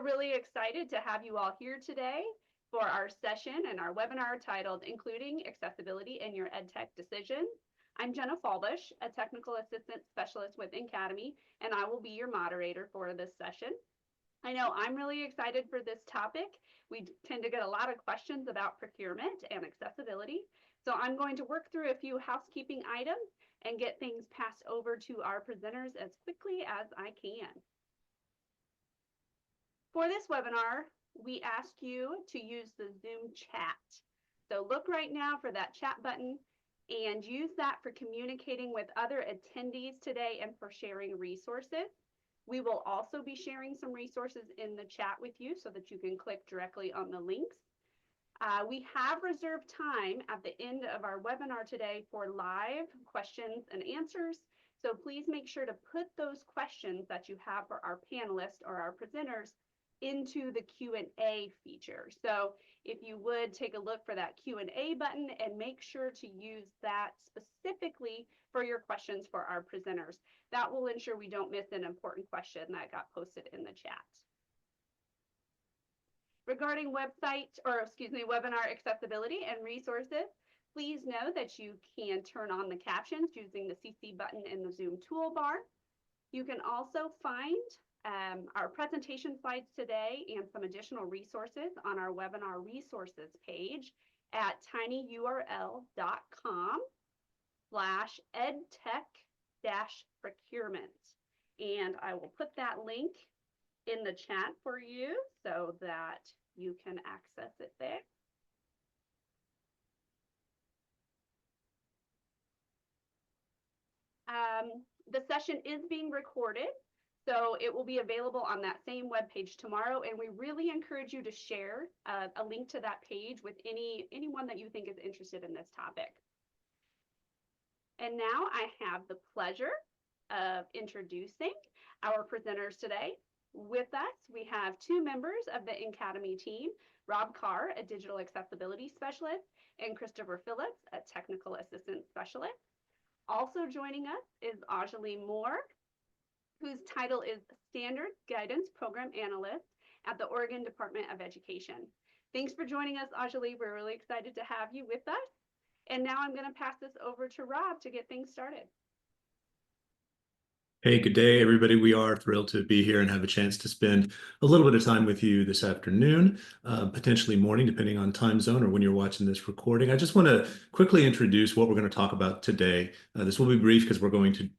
We're really excited to have you all here today for our session and our webinar titled Including Accessibility in Your EdTech Decisions. I'm Jenna Falbush, a Technical Assistant Specialist with NCADEMI, and I will be your moderator for this session. I know I'm really excited for this topic. We tend to get a lot of questions about procurement and accessibility. So I'm going to work through a few housekeeping items and get things passed over to our presenters as quickly as I can. For this webinar, we ask you to use the Zoom chat. So look right now for that chat button and use that for communicating with other attendees today and for sharing resources. We will also be sharing some resources in the chat with you so that you can click directly on the links. We have reserved time at the end of our webinar today for live questions and answers. So please make sure to put those questions that you have for our panelists or our presenters into the Q&A feature. So if you would take a look for that Q&A button and make sure to use that specifically for your questions for our presenters. That will ensure we don't miss an important question that got posted in the chat. Regarding webinar accessibility and resources, please know that you can turn on the captions using the CC button in the Zoom toolbar. You can also find our presentation slides today and some additional resources on our webinar resources page at tinyurl.com/edtech-procurement. And I will put that link in the chat for you so that you can access it there. The session is being recorded, so it will be available on that same webpage tomorrow, and we really encourage you to share a link to that page with anyone that you think is interested in this topic. And now I have the pleasure of introducing our presenters today. With us, we have two members of the NCADEMI team, Rob Carr, a Digital Accessibility Specialist, and Christopher Phillips, a Technical Assistant Specialist. Also joining us is Ajali Moore, whose title is Standards Guidance Program Analyst at the Oregon Department of Education. Thanks for joining us, Ajali. We're really excited to have you with us. And now I'm going to pass this over to Rob to get things started. Hey, good day, everybody. We are thrilled to be here and have a chance to spend a little bit of time with you this afternoon, potentially morning, depending on time zone or when you're watching this recording. I just want to quickly introduce what we're going to talk about today. This will be brief because we're going to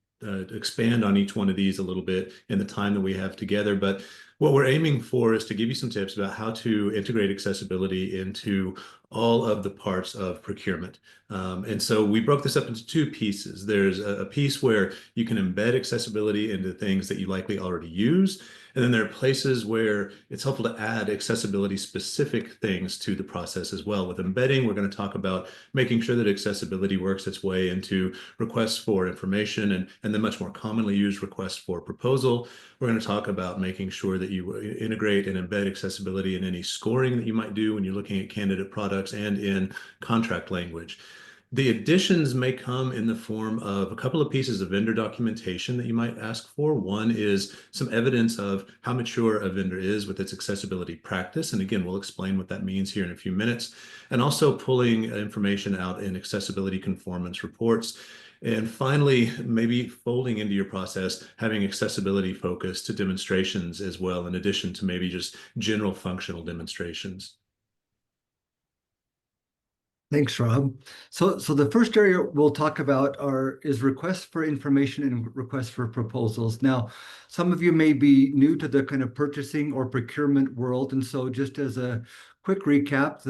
expand on each one of these a little bit in the time that we have together. But what we're aiming for is to give you some tips about how to integrate accessibility into all of the parts of procurement. And so we broke this up into two pieces. There's a piece where you can embed accessibility into things that you likely already use. And then there are places where it's helpful to add accessibility specific things to the process as well. With embedding, we're going to talk about making sure that accessibility works its way into requests for information and then much more commonly used requests for proposal. We're going to talk about making sure that you integrate and embed accessibility in any scoring that you might do when you're looking at candidate products and in contract language. The additions may come in the form of a couple of pieces of vendor documentation that you might ask for. One is some evidence of how mature a vendor is with its accessibility practice. And again, we'll explain what that means here in a few minutes. And also pulling information out in accessibility conformance reports. And finally, maybe folding into your process, having accessibility focused to demonstrations as well, in addition to maybe just general functional demonstrations. Thanks, Rob. So the first area we'll talk about is requests for information and requests for proposals. Now, some of you may be new to the kind of purchasing or procurement world, and so just as a quick recap,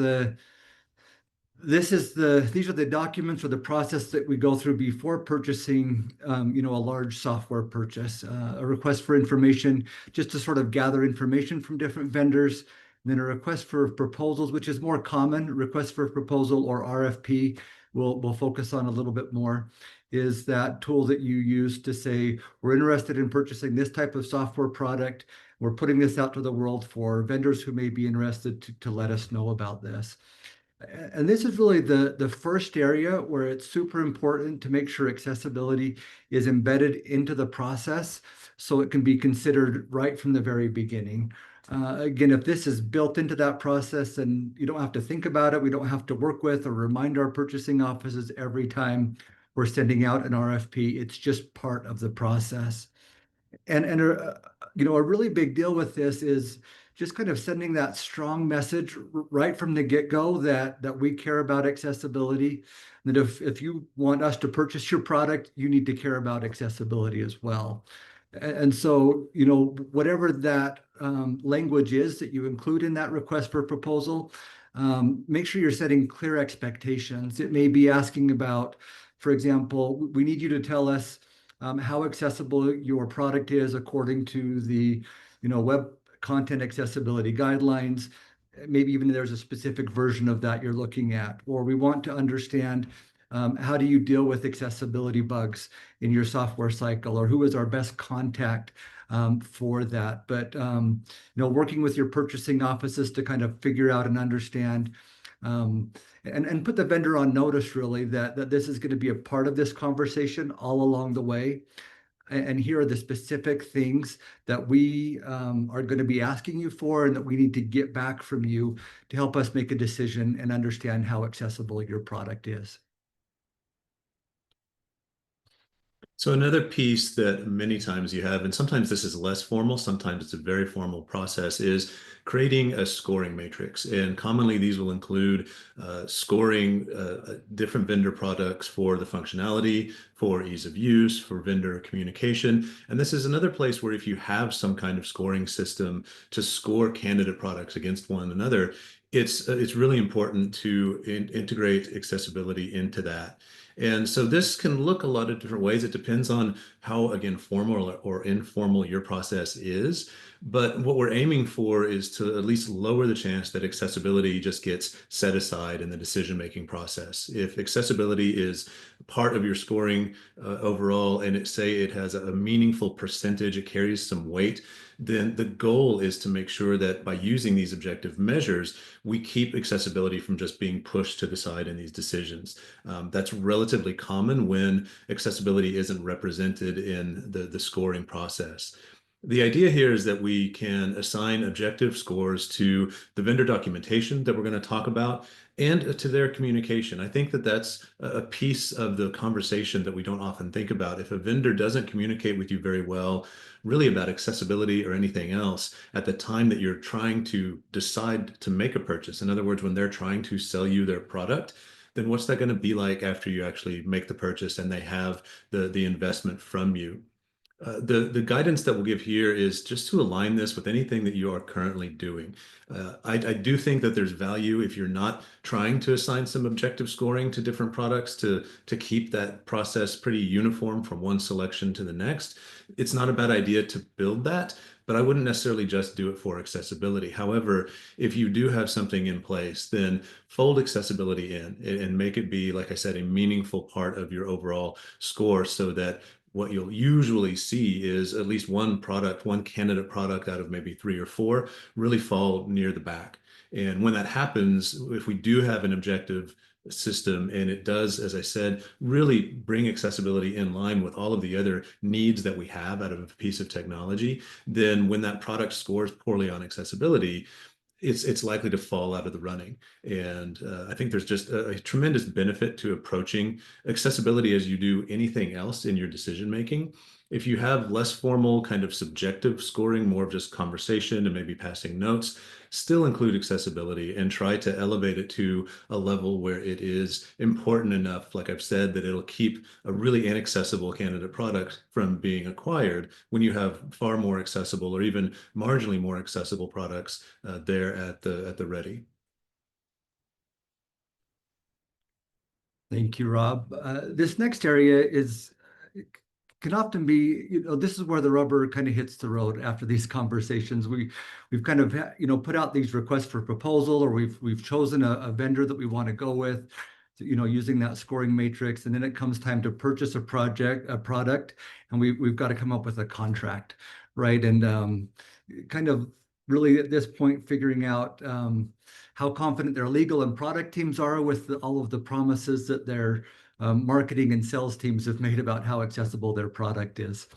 these are the documents or the process that we go through before purchasing, a large software purchase. A request for information, just to sort of gather information from different vendors. Then a request for proposals, which is more common. Request for proposal, or RFP, we'll focus on a little bit more, is that tool that you use to say, we're interested in purchasing this type of software product. We're putting this out to the world for vendors who may be interested to let us know about this. And this is really the first area where it's super important to make sure accessibility is embedded into the process so it can be considered right from the very beginning. Again, if this is built into that process, then you don't have to think about it. We don't have to work with or remind our purchasing offices every time we're sending out an RFP. It's just part of the process. And a really big deal with this is just kind of sending that strong message right from the get-go that we care about accessibility. That if you want us to purchase your product, you need to care about accessibility as well. And so, whatever that language is that you include in that request for proposal, make sure you're setting clear expectations. It may be asking about, for example, we need you to tell us how accessible your product is according to the, web content accessibility guidelines. Maybe even there's a specific version of that you're looking at. Or we want to understand how do you deal with accessibility bugs in your software cycle, or who is our best contact for that. But working with your purchasing offices to kind of figure out and understand and put the vendor on notice, really, that this is going to be a part of this conversation all along the way. And here are the specific things that we are going to be asking you for and that we need to get back from you to help us make a decision and understand how accessible your product is. So another piece that many times you have, and sometimes this is less formal, sometimes it's a very formal process, is creating a scoring matrix. And commonly these will include scoring different vendor products for the functionality, for ease of use, for vendor communication. And this is another place where if you have some kind of scoring system to score candidate products against one another, it's really important to integrate accessibility into that. And so this can look a lot of different ways. It depends on how, again, formal or informal your process is. But what we're aiming for is to at least lower the chance that accessibility just gets set aside in the decision-making process. If accessibility is part of your scoring overall, and say it has a meaningful percentage, it carries some weight, then the goal is to make sure that by using these objective measures, we keep accessibility from just being pushed to the side in these decisions. That's relatively common when accessibility isn't represented in the scoring process. The idea here is that we can assign objective scores to the vendor documentation that we're going to talk about and to their communication. I think that that's a piece of the conversation that we don't often think about. If a vendor doesn't communicate with you very well, really about accessibility or anything else at the time that you're trying to decide to make a purchase, in other words, when they're trying to sell you their product, then what's that going to be like after you actually make the purchase and they have the investment from you? The guidance that we'll give here is just to align this with anything that you are currently doing. I do think that there's value if you're not trying to assign some objective scoring to different products to keep that process pretty uniform from one selection to the next. It's not a bad idea to build that, but I wouldn't necessarily just do it for accessibility. However, if you do have something in place, then fold accessibility in and make it be, like I said, a meaningful part of your overall score so that what you'll usually see is at least one product, one candidate product out of maybe 3 or 4 really fall near the back. And when that happens, if we do have an objective system and it does, as I said, really bring accessibility in line with all of the other needs that we have out of a piece of technology, then when that product scores poorly on accessibility, it's likely to fall out of the running. And I think there's just a tremendous benefit to approaching accessibility as you do anything else in your decision making. If you have less formal kind of subjective scoring, more of just conversation and maybe passing notes, still include accessibility and try to elevate it to a level where it is important enough, like I've said, that it'll keep a really inaccessible candidate product from being acquired when you have far more accessible or even marginally more accessible products there at the ready. Thank you, Rob. This next area can often be, this is where the rubber kind of hits the road after these conversations. We've kind of, put out these requests for proposal, or we've chosen a vendor that we want to go with, using that scoring matrix. And then it comes time to purchase a product, and we've got to come up with a contract, right? And kind of really at this point, figuring out how confident their legal and product teams are with all of the promises that their marketing and sales teams have made about how accessible their product is.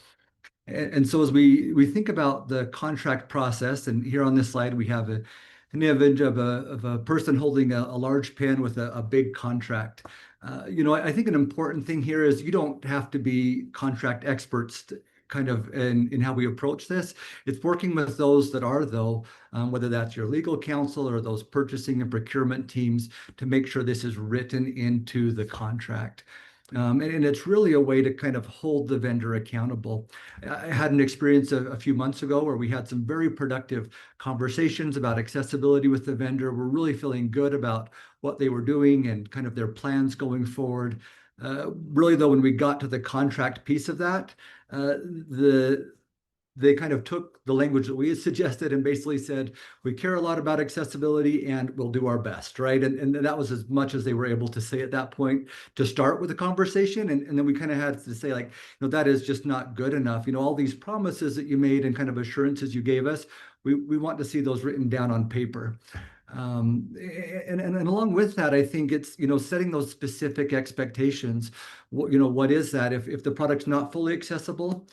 And so as we think about the contract process, and here on this slide we have an image of a person holding a large pen with a big contract. I think an important thing here is you don't have to be contract experts kind of in how we approach this. It's working with those that are, though, whether that's your legal counsel or those purchasing and procurement teams, to make sure this is written into the contract. And it's really a way to kind of hold the vendor accountable. I had an experience a few months ago where we had some very productive conversations about accessibility with the vendor. We're really feeling good about what they were doing and kind of their plans going forward. Really, though, when we got to the contract piece of that, they kind of took the language that we had suggested and basically said, we care a lot about accessibility and we'll do our best, right? And that was as much as they were able to say at that point to start with the conversation. And then we kind of had to say, like, that is just not good enough. All these promises that you made and kind of assurances you gave us, we want to see those written down on paper. And along with that, I think it's, setting those specific expectations. What is that? If the product's not fully accessible,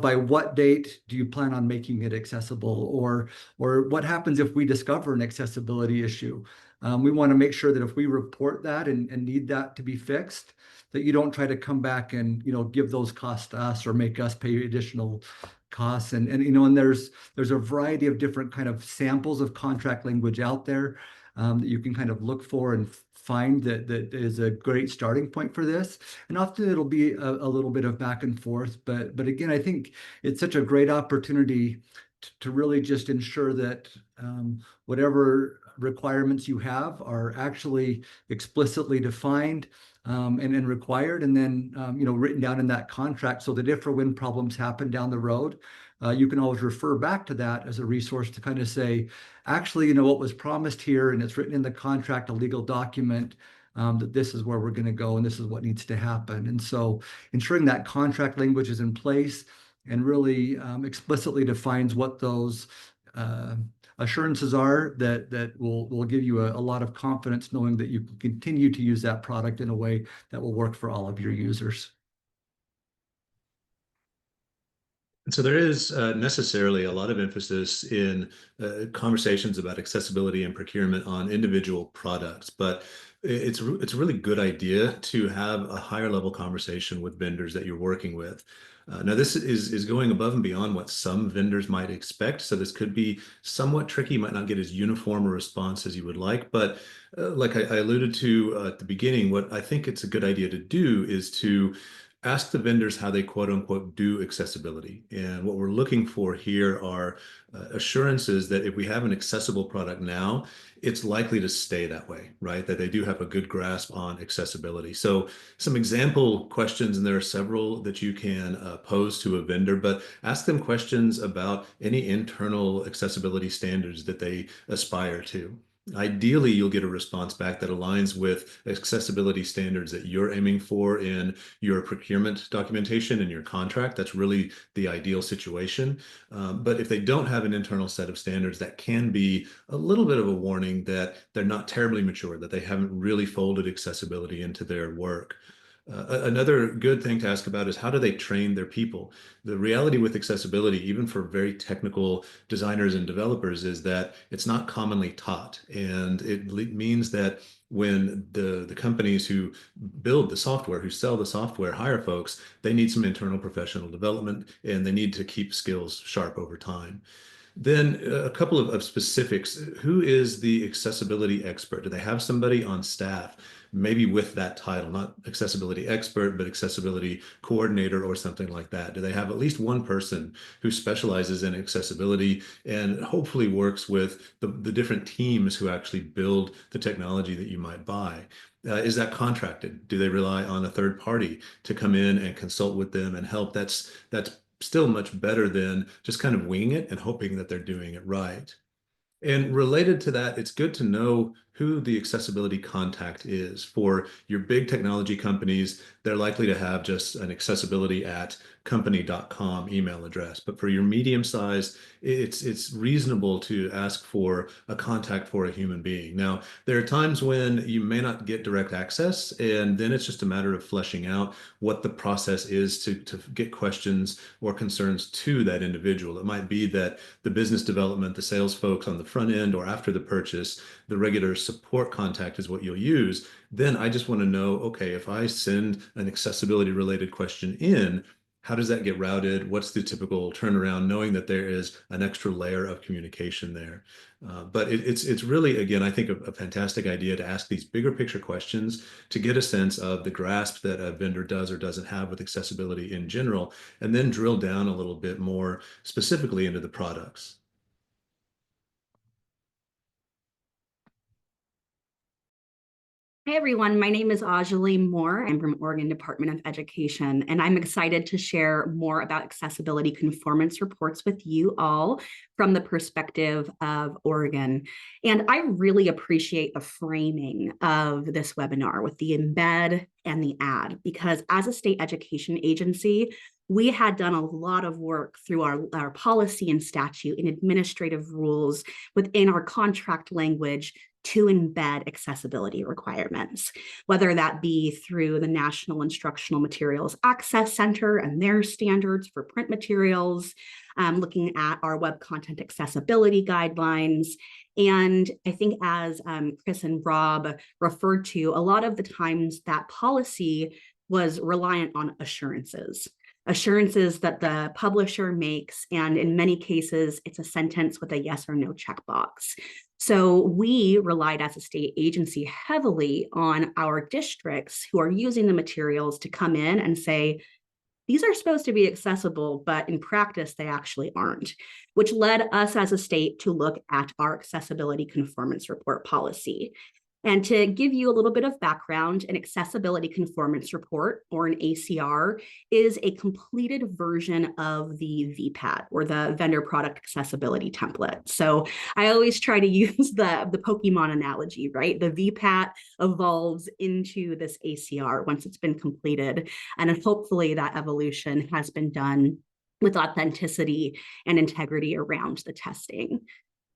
by what date do you plan on making it accessible? Or what happens if we discover an accessibility issue? We want to make sure that if we report that and need that to be fixed, that you don't try to come back and, give those costs to us or make us pay additional costs. And there's a variety of different kind of samples of contract language out there that you can kind of look for and find that is a great starting point for this. And often it'll be a little bit of back and forth, but again, I think it's such a great opportunity to really just ensure that whatever requirements you have are actually explicitly defined and required, and then written down in that contract, so that if or when problems happen down the road, you can always refer back to that as a resource to kind of say, actually, what was promised here, and it's written in the contract, a legal document, that this is where we're going to go and this is what needs to happen. And so ensuring that contract language is in place and really explicitly defines what those assurances are that will give you a lot of confidence, knowing that you can continue to use that product in a way that will work for all of your users. And so there is necessarily a lot of emphasis in conversations about accessibility and procurement on individual products, but it's a really good idea to have a higher level conversation with vendors that you're working with. Now, this is going above and beyond what some vendors might expect, so this could be somewhat tricky. You might not get as uniform a response as you would like, but like I alluded to at the beginning, what I think it's a good idea to do is to ask the vendors how they quote unquote do accessibility. And what we're looking for here are assurances that if we have an accessible product now, it's likely to stay that way, right? That they do have a good grasp on accessibility. So some example questions, and there are several that you can pose to a vendor, but ask them questions about any internal accessibility standards that they aspire to. Ideally, you'll get a response back that aligns with accessibility standards that you're aiming for in your procurement documentation and your contract. That's really the ideal situation. But if they don't have an internal set of standards, that can be a little bit of a warning that they're not terribly mature, that they haven't really folded accessibility into their work. Another good thing to ask about is how do they train their people? The reality with accessibility, even for very technical designers and developers, is that it's not commonly taught. And it means that when the companies who build the software, who sell the software, hire folks, they need some internal professional development and they need to keep skills sharp over time. Then a couple of specifics. Who is the accessibility expert? Do they have somebody on staff, maybe with that title, not accessibility expert, but accessibility coordinator or something like that? Do they have at least one person who specializes in accessibility and hopefully works with the different teams who actually build the technology that you might buy? Is that contracted? Do they rely on a third party to come in and consult with them and help? That's still much better than just kind of winging it and hoping that they're doing it right. And related to that, it's good to know who the accessibility contact is. For your big technology companies, they're likely to have just an accessibility@company.com email address. But for your medium size, it's reasonable to ask for a contact for a human being. Now, there are times when you may not get direct access, and then it's just a matter of fleshing out what the process is to get questions or concerns to that individual. It might be that the business development, the sales folks on the front end or after the purchase, the regular support contact is what you'll use. Then I just want to know, okay, if I send an accessibility related question in, how does that get routed? What's the typical turnaround, knowing that there is an extra layer of communication there? But it's really, again, I think a fantastic idea to ask these bigger picture questions to get a sense of the grasp that a vendor does or doesn't have with accessibility in general, and then drill down a little bit more specifically into the products. Hey everyone, my name is Ajali Moore. I'm from Oregon Department of Education, and I'm excited to share more about accessibility conformance reports with you all from the perspective of Oregon. And I really appreciate the framing of this webinar with the embed and the add, because as a state education agency, we had done a lot of work through our policy and statute and administrative rules within our contract language to embed accessibility requirements, whether that be through the National Instructional Materials Access Center and their standards for print materials, looking at our web content accessibility guidelines. And I think as Chris and Rob referred to, a lot of the times that policy was reliant on assurances that the publisher makes, and in many cases, it's a sentence with a yes or no checkbox. So we relied as a state agency heavily on our districts who are using the materials to come in and say, these are supposed to be accessible, but in practice, they actually aren't, which led us as a state to look at our accessibility conformance report policy. And to give you a little bit of background, an accessibility conformance report, or an ACR, is a completed version of the VPAT, or the vendor product accessibility template. So I always try to use the Pokemon analogy, right? The VPAT evolves into this ACR once it's been completed. And hopefully that evolution has been done with authenticity and integrity around the testing.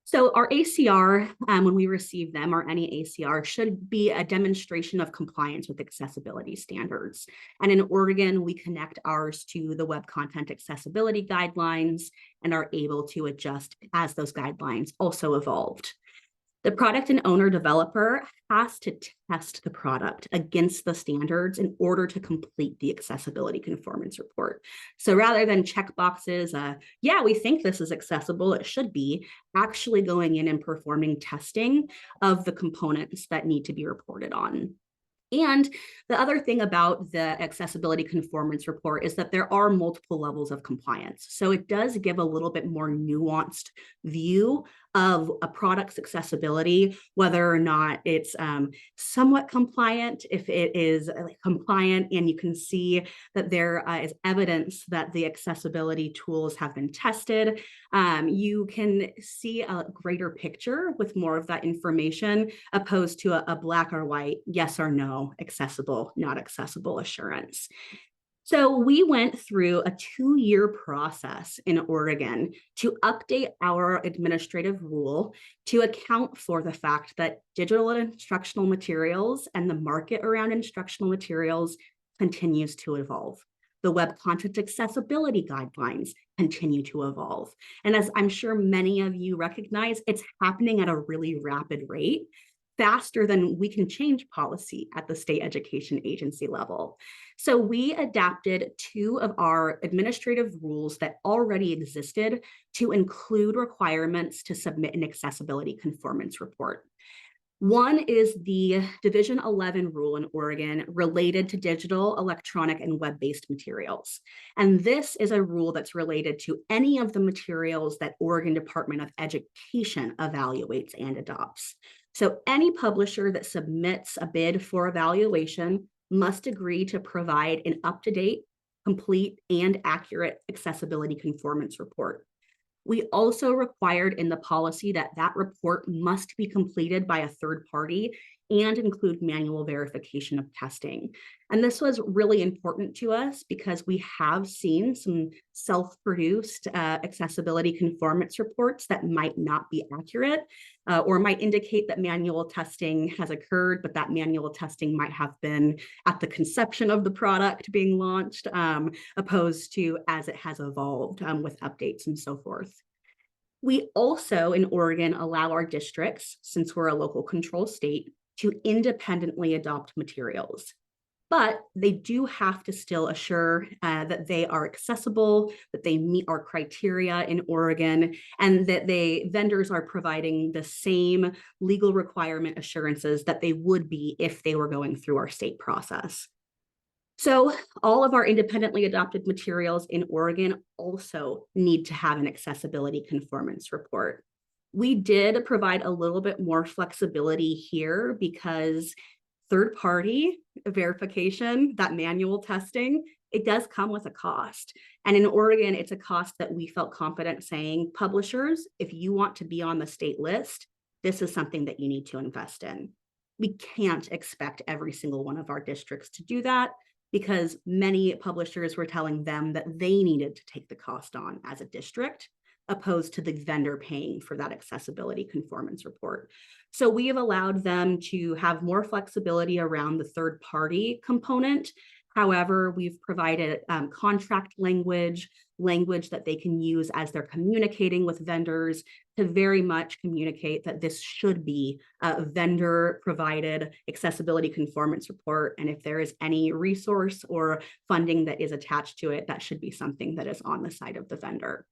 So our ACR, when we receive them, or any ACR, should be a demonstration of compliance with accessibility standards. And in Oregon, we connect ours to the Web Content Accessibility Guidelines and are able to adjust as those guidelines also evolved. The product and owner developer has to test the product against the standards in order to complete the accessibility conformance report. So rather than check boxes, yeah, we think this is accessible, it should be, actually going in and performing testing of the components that need to be reported on. And the other thing about the accessibility conformance report is that there are multiple levels of compliance. So it does give a little bit more nuanced view of a product's accessibility, whether or not it's somewhat compliant, if it is compliant and you can see that there is evidence that the accessibility tools have been tested. You can see a greater picture with more of that information, opposed to a black or white, yes or no, accessible, not accessible assurance. So we went through a 2-year process in Oregon to update our administrative rule to account for the fact that digital instructional materials and the market around instructional materials continues to evolve. The Web Content Accessibility Guidelines continue to evolve. And as I'm sure many of you recognize, it's happening at a really rapid rate, faster than we can change policy at the state education agency level. So we adapted 2 of our administrative rules that already existed to include requirements to submit an accessibility conformance report. One is the Division 11 rule in Oregon related to digital, electronic, and web-based materials. And this is a rule that's related to any of the materials that Oregon Department of Education evaluates and adopts. So any publisher that submits a bid for evaluation must agree to provide an up-to-date, complete, and accurate accessibility conformance report. We also required in the policy that that report must be completed by a third party and include manual verification of testing. And this was really important to us because we have seen some self-produced accessibility conformance reports that might not be accurate or might indicate that manual testing has occurred, but that manual testing might have been at the conception of the product being launched, opposed to as it has evolved with updates and so forth. We also in Oregon allow our districts, since we're a local control state, to independently adopt materials. But they do have to still assure that they are accessible, that they meet our criteria in Oregon, and that vendors are providing the same legal requirement assurances that they would be if they were going through our state process. So all of our independently adopted materials in Oregon also need to have an accessibility conformance report. We did provide a little bit more flexibility here because third-party verification, that manual testing, it does come with a cost. And in Oregon, it's a cost that we felt confident saying, publishers, if you want to be on the state list, this is something that you need to invest in. We can't expect every single one of our districts to do that because many publishers were telling them that they needed to take the cost on as a district, opposed to the vendor paying for that accessibility conformance report. So we have allowed them to have more flexibility around the third party component. However, we've provided contract language that they can use as they're communicating with vendors to very much communicate that this should be a vendor provided accessibility conformance report. And if there is any resource or funding that is attached to it, that should be something that is on the side of the vendor.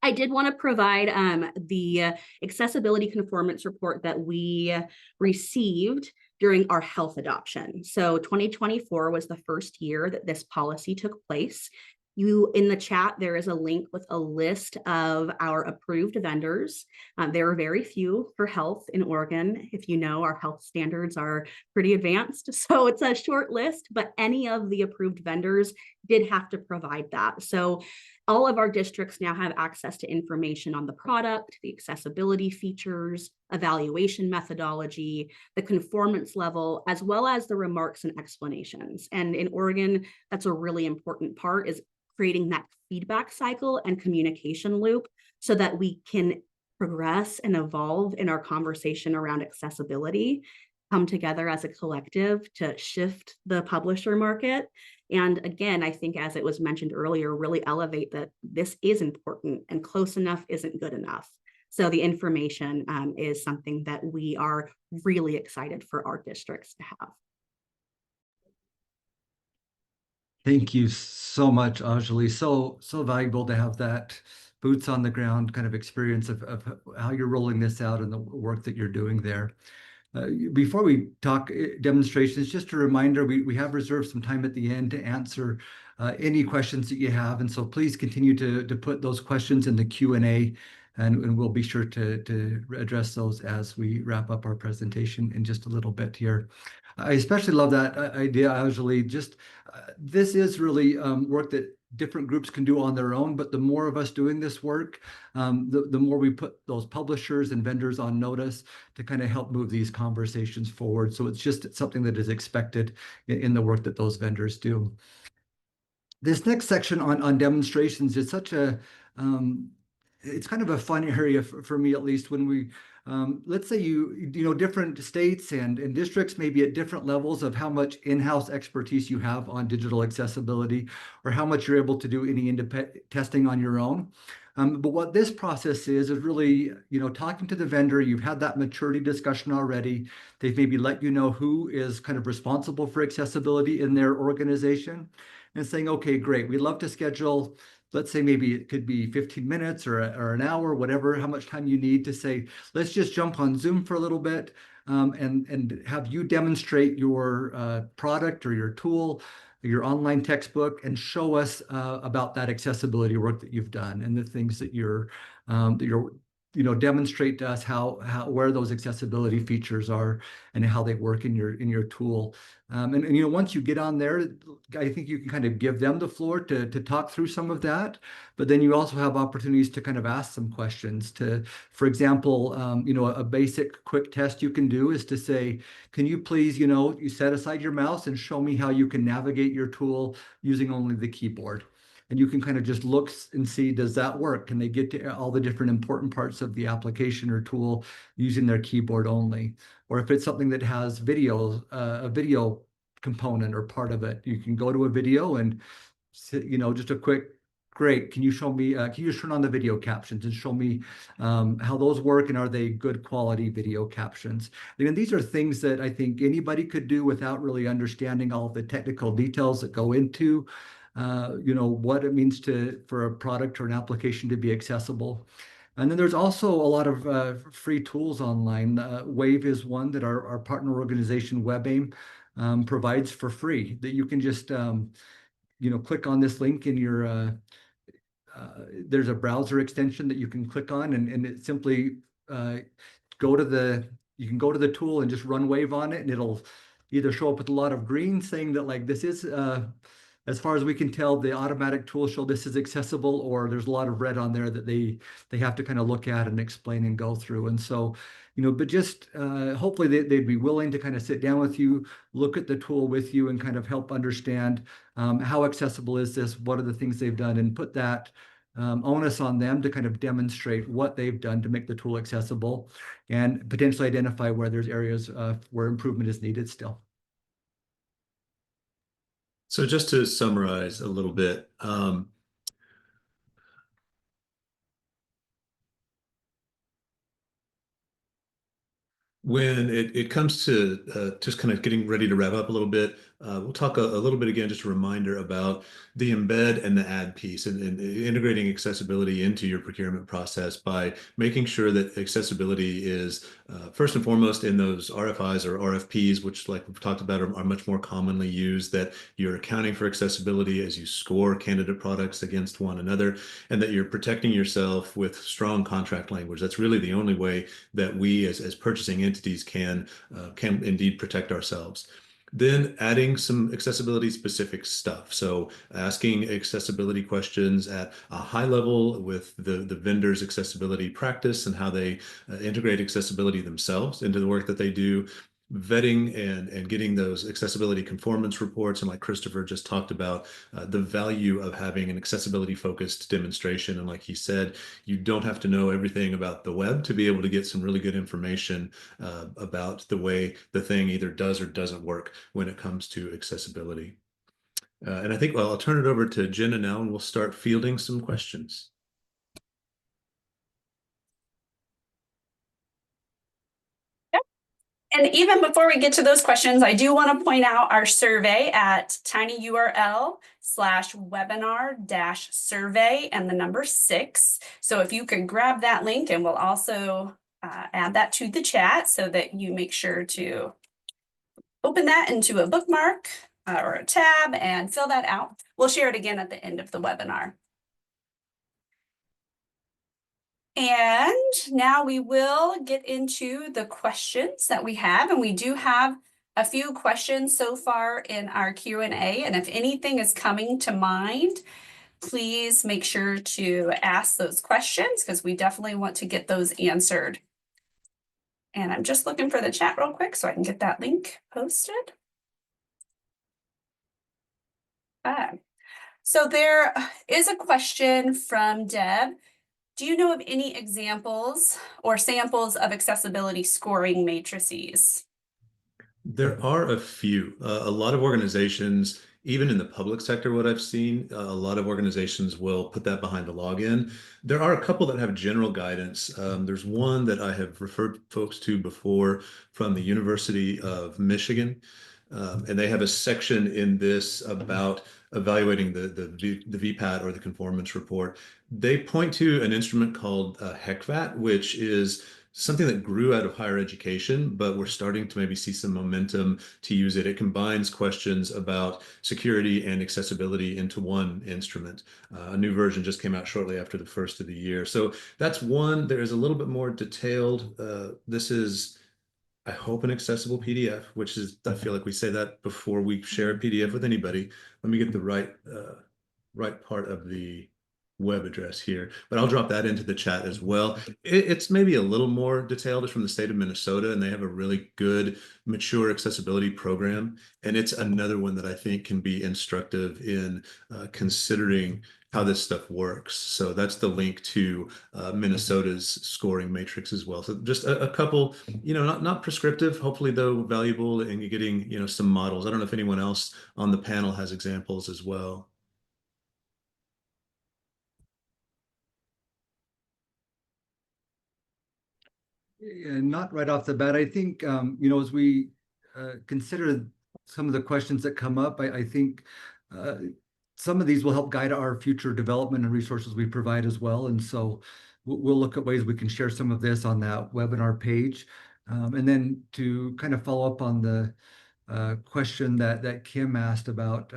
I did want to provide the accessibility conformance report that we received during our health adoption. So 2024 was the first year that this policy took place. In the chat, there is a link with a list of our approved vendors. There are very few for health in Oregon. If you know, our health standards are pretty advanced, so it's a short list, but any of the approved vendors did have to provide that. So all of our districts now have access to information on the product, the accessibility features, evaluation methodology, the conformance level, as well as the remarks and explanations. And in Oregon, that's a really important part, is creating that feedback cycle and communication loop so that we can progress and evolve in our conversation around accessibility, come together as a collective to shift the publisher market. And again, I think as it was mentioned earlier, really elevate that this is important and close enough isn't good enough. So the information is something that we are really excited for our districts to have. Thank you so much, Anjali. So valuable to have that boots on the ground kind of experience of how you're rolling this out and the work that you're doing there. Before we talk demonstrations, just a reminder, we have reserved some time at the end to answer any questions that you have. And so please continue to put those questions in the Q&A, and we'll be sure to address those as we wrap up our presentation in just a little bit here. I especially love that idea, Anjali. Just this is really work that different groups can do on their own, but the more of us doing this work, the more we put those publishers and vendors on notice to kind of help move these conversations forward. So it's just something that is expected in the work that those vendors do. This next section on demonstrations is such a, it's kind of a fun area for me, at least, when we, let's say you know, different states and districts may be at different levels of how much in-house expertise you have on digital accessibility, or how much you're able to do any independent testing on your own. But what this process is really, you know, talking to the vendor. You've had that maturity discussion already. They've maybe let you know who is kind of responsible for accessibility in their organization, and saying, okay, great, we'd love to schedule, let's say maybe it could be 15 minutes or an hour, whatever, how much time you need, to say, let's just jump on Zoom for a little bit and have you demonstrate your product or your tool, your online textbook, and show us about that accessibility work that you've done and the things that you're demonstrate to us where those accessibility features are and how they work in your tool. And once you get on there, I think you can kind of give them the floor to talk through some of that. But then you also have opportunities to kind of ask some questions. For example, a basic quick test you can do is to say, can you please, you set aside your mouse and show me how you can navigate your tool using only the keyboard. And you can kind of just look and see, does that work? Can they get to all the different important parts of the application or tool using their keyboard only? Or if it's something that has a video component or part of it, you can go to a video and, just a quick, great, can you show me, can you just turn on the video captions and show me how those work, and are they good quality video captions? And these are things that I think anybody could do without really understanding all the technical details that go into what it means for a product or an application to be accessible. And then there's also a lot of free tools online. Wave is one that our partner organization WebAIM provides for free, that you can just click on this link in your there's a browser extension that you can click on, and it simply you can go to the tool and just run Wave on it, and it'll either show up with a lot of green saying that like this is as far as we can tell, the automatic tool show this is accessible, or there's a lot of red on there that they have to kind of look at and explain and go through. And so, but just hopefully they'd be willing to kind of sit down with you, look at the tool with you, and kind of help understand how accessible is this, what are the things they've done, and put that onus on them to kind of demonstrate what they've done to make the tool accessible, and potentially identify where there's areas where improvement is needed still. So just to summarize a little bit, when it comes to just kind of getting ready to wrap up a little bit, we'll talk a little bit again, just a reminder about the embed and the add piece, and integrating accessibility into your procurement process by making sure that accessibility is first and foremost in those RFIs or RFPs, which, like we've talked about, are much more commonly used, that you're accounting for accessibility as you score candidate products against one another, and that you're protecting yourself with strong contract language. That's really the only way that we as purchasing entities can indeed protect ourselves. Then adding some accessibility specific stuff. So asking accessibility questions at a high level with the vendor's accessibility practice and how they integrate accessibility themselves into the work that they do. Vetting and getting those accessibility conformance reports, and like Christopher just talked about, the value of having an accessibility focused demonstration. And like he said, you don't have to know everything about the web to be able to get some really good information about the way the thing either does or doesn't work when it comes to accessibility. And I think, well, I'll turn it over to Jenna now, and we'll start fielding some questions. And even before we get to those questions, I do want to point out our survey at tinyurl/webinar-survey and the number 6. So if you could grab that link, and we'll also add that to the chat so that you make sure to open that into a bookmark or a tab and fill that out. We'll share it again at the end of the webinar. And now we will get into the questions that we have, and we do have a few questions so far in our Q&A, and if anything is coming to mind, please make sure to ask those questions, because we definitely want to get those answered. And I'm just looking for the chat real quick so I can get that link posted. So there is a question from Deb. Do you know of any examples or samples of accessibility scoring matrices? There are a few. A lot of organizations, even in the public sector, what I've seen, a lot of organizations will put that behind the login. There are a couple that have general guidance. There's one that I have referred folks to before from the University of Michigan. And they have a section in this about evaluating the VPAT or the conformance report. They point to an instrument called HECVAT, which is something that grew out of higher education, but we're starting to maybe see some momentum to use it. It combines questions about security and accessibility into one instrument. A new version just came out shortly after the first of the year. So that's one. There is a little bit more detailed. This is, I hope, an accessible PDF, which is, I feel like we say that before we share a PDF with anybody. Let me get the right part of the web address here, but I'll drop that into the chat as well. It's maybe a little more detailed. It's from the state of Minnesota, and they have a really good mature accessibility program. And it's another one that I think can be instructive in considering how this stuff works. So that's the link to Minnesota's scoring matrix as well. So just a couple, not prescriptive, hopefully though valuable, and you're getting, some models. I don't know if anyone else on the panel has examples as well. Yeah, not right off the bat. I think, as we consider some of the questions that come up, I think some of these will help guide our future development and resources we provide as well. And so we'll look at ways we can share some of this on that webinar page. And then to kind of follow up on the question that Kim asked about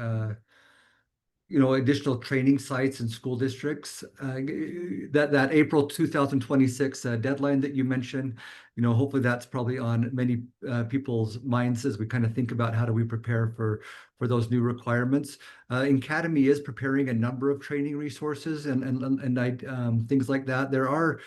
additional training sites in school districts. That April 2026 deadline that you mentioned, hopefully that's probably on many people's minds as we kind of think about how do we prepare for those new requirements. NCADEMI is preparing a number of training resources and things like that. There are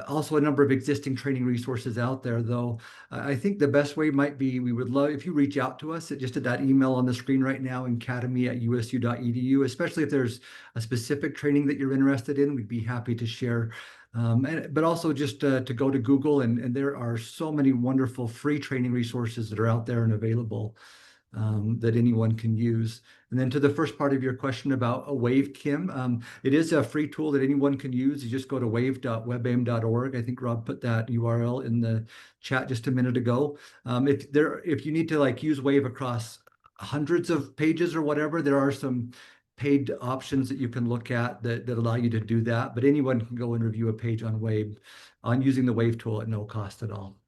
also a number of existing training resources out there, though. I think the best way might be, we would love if you reach out to us just at that email on the screen right now, NCADEMI@usu.edu, especially if there's a specific training that you're interested in. We'd be happy to share. But also just to go to Google, and there are so many wonderful free training resources that are out there and available that anyone can use. And then to the first part of your question about a WAVE, Kim, it is a free tool that anyone can use. You just go to wave.webaim.org. I think Rob put that URL in the chat just a minute ago. If you need to use WAVE across hundreds of pages or whatever, there are some paid options that you can look at that allow you to do that. But anyone can go and review a page on WAVE on using the WAVE tool at no cost at all.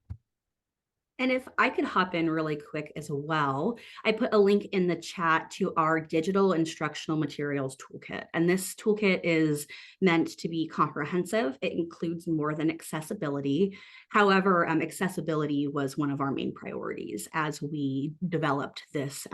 And if I could hop in really quick as well, I put a link in the chat to our digital instructional materials toolkit. And this toolkit is meant to be comprehensive. It includes more than accessibility. However, accessibility was one of our main priorities as we developed this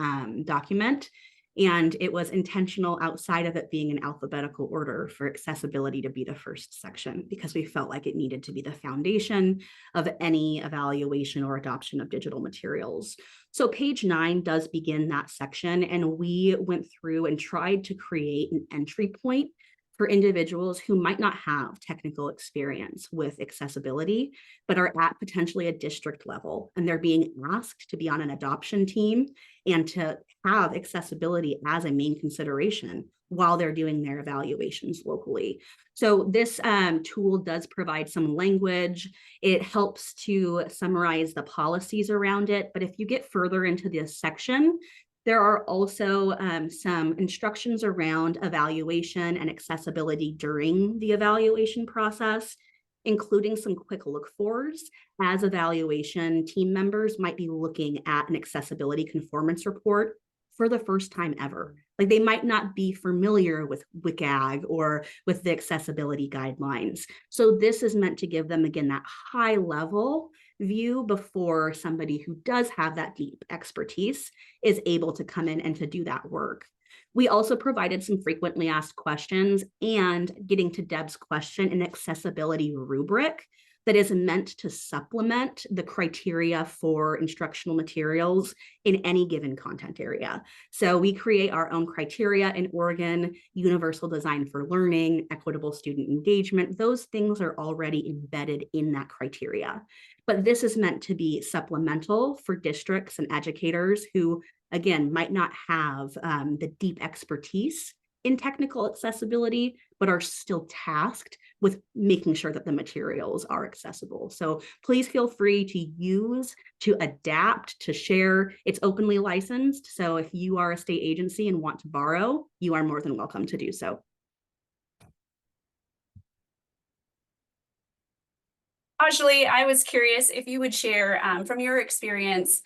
document. And it was intentional outside of it being in alphabetical order for accessibility to be the first section, because we felt like it needed to be the foundation of any evaluation or adoption of digital materials. So page 9 does begin that section, and we went through and tried to create an entry point for individuals who might not have technical experience with accessibility, but are at potentially a district level, and they're being asked to be on an adoption team and to have accessibility as a main consideration while they're doing their evaluations locally. So this tool does provide some language. It helps to summarize the policies around it. But if you get further into this section, there are also some instructions around evaluation and accessibility during the evaluation process, including some quick look-fors as evaluation team members might be looking at an accessibility conformance report for the first time ever. Like, they might not be familiar with WCAG or with the accessibility guidelines. So this is meant to give them, again, that high level view before somebody who does have that deep expertise is able to come in and to do that work. We also provided some frequently asked questions, and getting to Deb's question, an accessibility rubric that is meant to supplement the criteria for instructional materials in any given content area. So we create our own criteria in Oregon: universal design for learning, equitable student engagement. Those things are already embedded in that criteria. But this is meant to be supplemental for districts and educators who, again, might not have the deep expertise in technical accessibility, but are still tasked with making sure that the materials are accessible. So please feel free to use, to adapt, to share. It's openly licensed. So if you are a state agency and want to borrow, you are more than welcome to do so. Ajali, I was curious if you would share from your experience,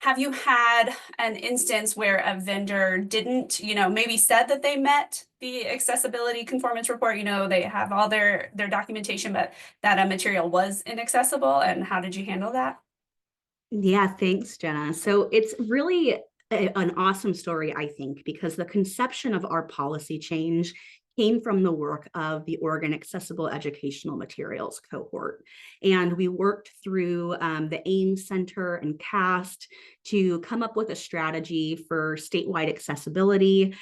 have you had an instance where a vendor didn't, maybe said that they met the accessibility conformance report, they have all their documentation, but that a material was inaccessible, and how did you handle that? Yeah, thanks, Jenna. So it's really an awesome story, I think, because the conception of our policy change came from the work of the Oregon Accessible Educational Materials cohort. And we worked through the AIMS Center and CAST to come up with a strategy for statewide accessibility,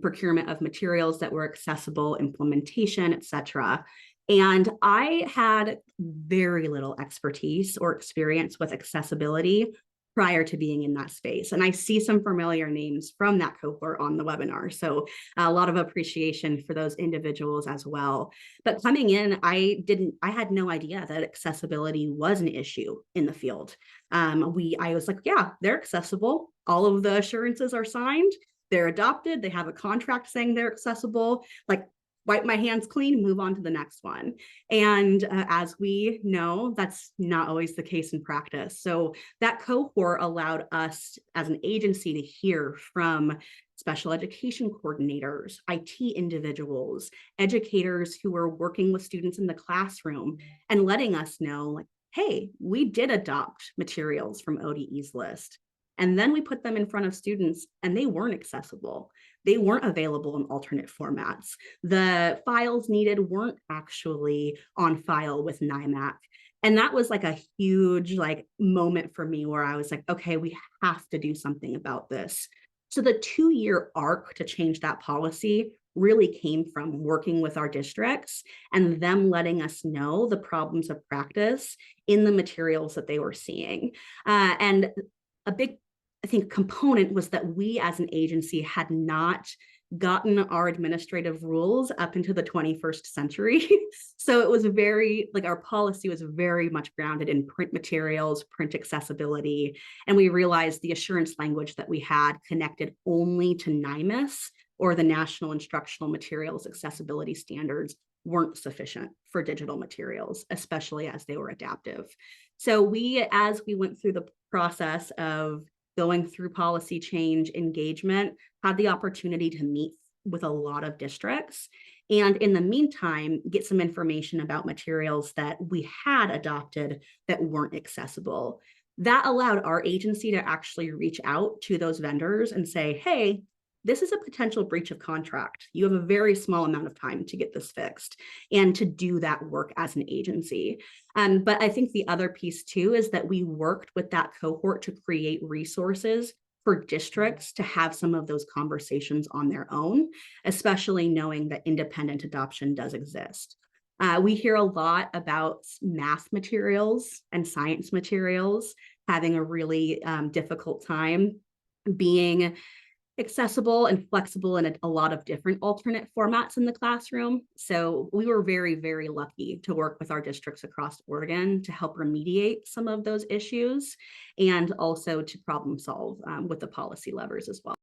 procurement of materials that were accessible, implementation, et cetera. And I had very little expertise or experience with accessibility prior to being in that space. And I see some familiar names from that cohort on the webinar. So a lot of appreciation for those individuals as well. But coming in, I had no idea that accessibility was an issue in the field. I was like, yeah, they're accessible. All of the assurances are signed. They're adopted. They have a contract saying they're accessible. Like, wipe my hands clean, move on to the next one. And as we know, that's not always the case in practice. So that cohort allowed us as an agency to hear from special education coordinators, IT individuals, educators who were working with students in the classroom and letting us know, like, hey, we did adopt materials from ODE's list. And then we put them in front of students and they weren't accessible. They weren't available in alternate formats. The files needed weren't actually on file with NIMAC. And that was like a huge moment for me where I was like, okay, we have to do something about this. So the 2-year arc to change that policy really came from working with our districts and them letting us know the problems of practice in the materials that they were seeing. And a big, I think, component was that we as an agency had not gotten our administrative rules up into the 21st century. So it was our policy was very much grounded in print materials, print accessibility. And we realized the assurance language that we had connected only to NIMAS, or the National Instructional Materials Accessibility Standards, weren't sufficient for digital materials, especially as they were adaptive. So as we went through the process of going through policy change engagement, had the opportunity to meet with a lot of districts. And in the meantime, get some information about materials that we had adopted that weren't accessible. That allowed our agency to actually reach out to those vendors and say, hey, this is a potential breach of contract. You have a very small amount of time to get this fixed and to do that work as an agency. But I think the other piece too is that we worked with that cohort to create resources for districts to have some of those conversations on their own, especially knowing that independent adoption does exist. We hear a lot about math materials and science materials having a really difficult time being accessible and flexible in a lot of different alternate formats in the classroom. So we were very, very lucky to work with our districts across Oregon to help remediate some of those issues and also to problem solve with the policy levers as well.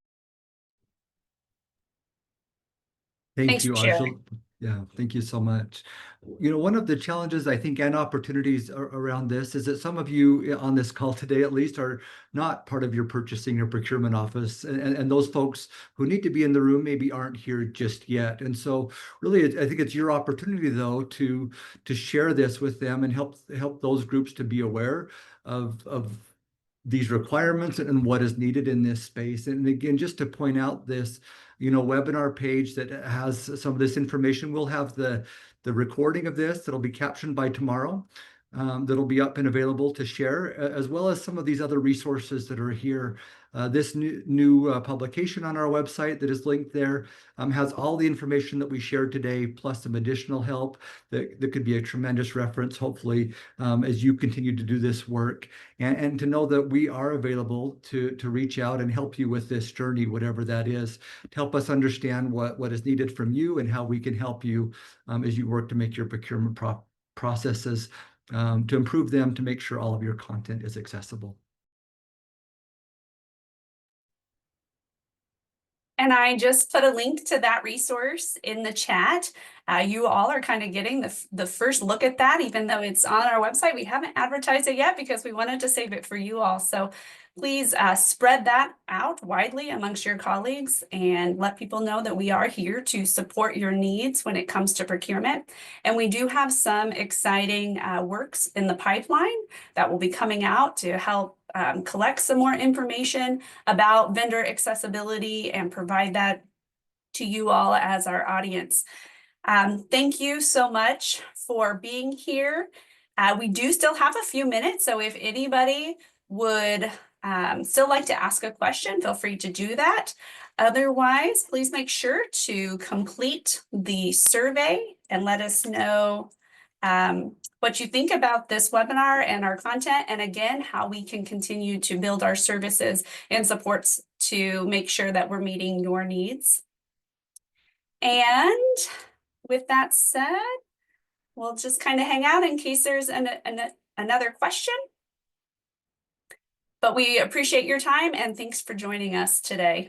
Thank you, for sharing. Ajal. Yeah, thank you so much. One of the challenges I think and opportunities around this is that some of you on this call today, at least, are not part of your purchasing or procurement office. And those folks who need to be in the room maybe aren't here just yet. And so really, I think it's your opportunity, though, to share this with them and help those groups to be aware of these requirements and what is needed in this space. And again, just to point out this, webinar page that has some of this information. We'll have the recording of this that'll be captioned by tomorrow. That'll be up and available to share, as well as some of these other resources that are here. This new publication on our website that is linked there has all the information that we shared today, plus some additional help that could be a tremendous reference, hopefully, as you continue to do this work. And to know that we are available to reach out and help you with this journey, whatever that is, to help us understand what is needed from you and how we can help you as you work to make your procurement processes, to improve them, to make sure all of your content is accessible. And I just put a link to that resource in the chat. You all are kind of getting the first look at that, even though it's on our website. We haven't advertised it yet because we wanted to save it for you all. So please spread that out widely amongst your colleagues and let people know that we are here to support your needs when it comes to procurement. And we do have some exciting works in the pipeline that will be coming out to help collect some more information about vendor accessibility and provide that to you all as our audience. Thank you so much for being here. We do still have a few minutes, so if anybody would still like to ask a question, feel free to do that. Otherwise, please make sure to complete the survey and let us know what you think about this webinar and our content, and again, how we can continue to build our services and supports to make sure that we're meeting your needs. And with that said, we'll just kind of hang out in case there's another question. But we appreciate your time and thanks for joining us today.